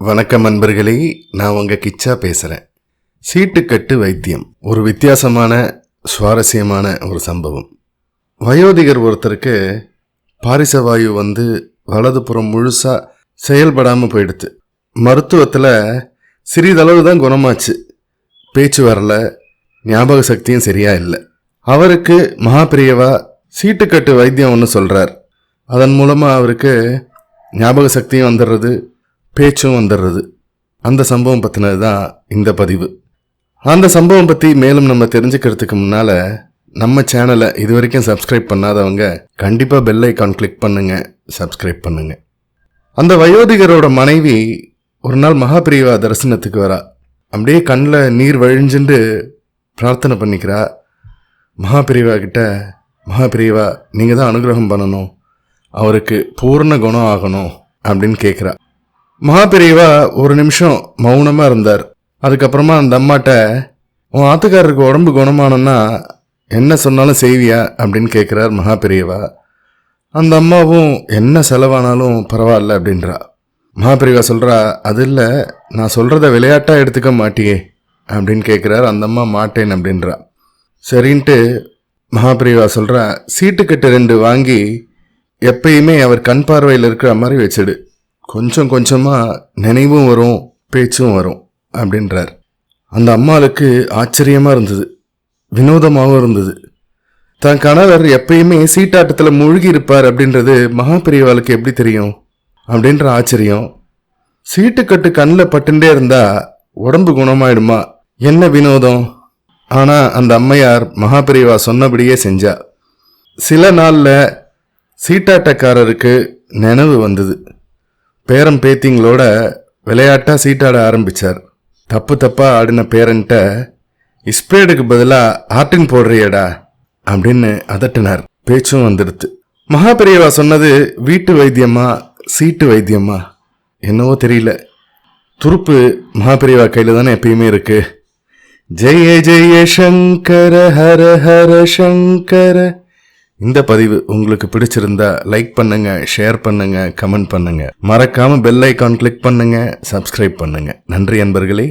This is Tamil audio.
வணக்கம் நண்பர்களே, நான் உங்க கிச்சா பேசுகிறேன். சீட்டுக்கட்டு வைத்தியம் ஒரு வித்தியாசமான சுவாரஸ்யமான ஒரு சம்பவம். வயோதிகர் ஒருத்தருக்கு பாரிசவாயு வலதுபுறம் முழுசாக செயல்படாமல் போயிடுது. மருத்துவத்தில் சிறிதளவு தான் குணமாச்சு. பேச்சு வரல, ஞாபக சக்தியும் சரியா இல்லை. அவருக்கு மகாபிரியவா சீட்டுக்கட்டு வைத்தியம் ஒன்று சொல்கிறார். அதன் மூலமாக அவருக்கு ஞாபக சக்தியும் வந்துடுறது, பேச்சும் வந்துடுறது. அந்த சம்பவம் பற்றினது தான் இந்த பதிவு. அந்த சம்பவம் பற்றி மேலும் நம்ம தெரிஞ்சுக்கிறதுக்கு முன்னால் நம்ம சேனலை இது வரைக்கும் சப்ஸ்கிரைப் பண்ணாதவங்க கண்டிப்பாக பெல் ஐக்கான் கிளிக் பண்ணுங்க, சப்ஸ்கிரைப் பண்ணுங்க. அந்த வயோதிகரோட மனைவி ஒரு நாள் மகாபிரியவா தரிசனத்துக்கு வரா. அப்படியே கண்ணில் நீர் வழிஞ்சுண்டு பிரார்த்தனை பண்ணிக்கிறா. மகாபிரியவா கிட்ட, மகாபிரியவா நீங்கள் தான் அனுகிரகம் பண்ணணும், அவருக்கு பூர்ண குணம் ஆகணும் அப்படின்னு கேட்குறா. மகாபிரியவா ஒரு நிமிஷம் மௌனமாக இருந்தார். அதுக்கப்புறமா அந்த அம்மாட்ட, உன் ஆத்துக்காரருக்கு உடம்பு குணமானன்னா என்ன சொன்னாலும் செய்வியா அப்படின்னு கேட்குறார் மகாபிரியவா. அந்த அம்மாவும் என்ன செலவானாலும் பரவாயில்ல அப்படின்றா. மகாபிரியவா சொல்கிறா, அது இல்லை, நான் சொல்கிறத விளையாட்டாக எடுத்துக்க மாட்டியே அப்படின்னு கேட்குறார். அந்த அம்மா மாட்டேன் அப்படின்றா. சரின்ட்டு மகாபிரியவா சொல்கிறா, சீட்டுக்கட்டு 2 வாங்கி எப்பயுமே அவர் கண் பார்வையில் இருக்கிற மாதிரி வச்சிடு, கொஞ்சம் கொஞ்சமாக நினைவும் வரும், பேச்சும் வரும் அப்படின்றார். அந்த அம்மாளுக்கு ஆச்சரியமாக இருந்தது, வினோதமாகவும் இருந்தது. தன் கணவர் எப்பயுமே சீட்டாட்டத்தில் மூழ்கி இருப்பார் அப்படின்றது மகாபிரியவாளுக்கு எப்படி தெரியும் அப்படின்ற ஆச்சரியம். சீட்டுக்கட்டு கண்ணில் பட்டுண்டே இருந்தா உடம்பு குணமாயிடுமா, என்ன வினோதம். ஆனால் அந்த அம்மையார் மகாபிரியவா சொன்னபடியே செஞ்சா. சில நாளில் சீட்டாட்டக்காரருக்கு நினைவு வந்தது. பேரம் பேத்திங்களோட விளையாட்டாக சீட்டாட ஆரம்பித்தார். தப்பாக ஆடின பேரன்ட்ட, ஸ்பேடுக்கு பதிலாக ஆர்டின் போடுறியடா அப்படின்னு அதட்டினார். பேச்சும் வந்துடுது. மகாபிரியவா சொன்னது வீட்டு வைத்தியமா சீட்டு வைத்தியமா என்னவோ தெரியல. துருப்பு மகாபிரியவா கையில் தானே எப்பயுமே இருக்கு. ஜெய ஜெய சங்கர ஹர ஹர சங்கர. இந்த பதிவு உங்களுக்கு பிடிச்சிருந்தா லைக் பண்ணுங்க, ஷேர் பண்ணுங்க, கமெண்ட் பண்ணுங்க. மறக்காம பெல் ஐக்கான் கிளிக் பண்ணுங்க, சப்ஸ்கிரைப் பண்ணுங்க. நன்றி நண்பர்களே.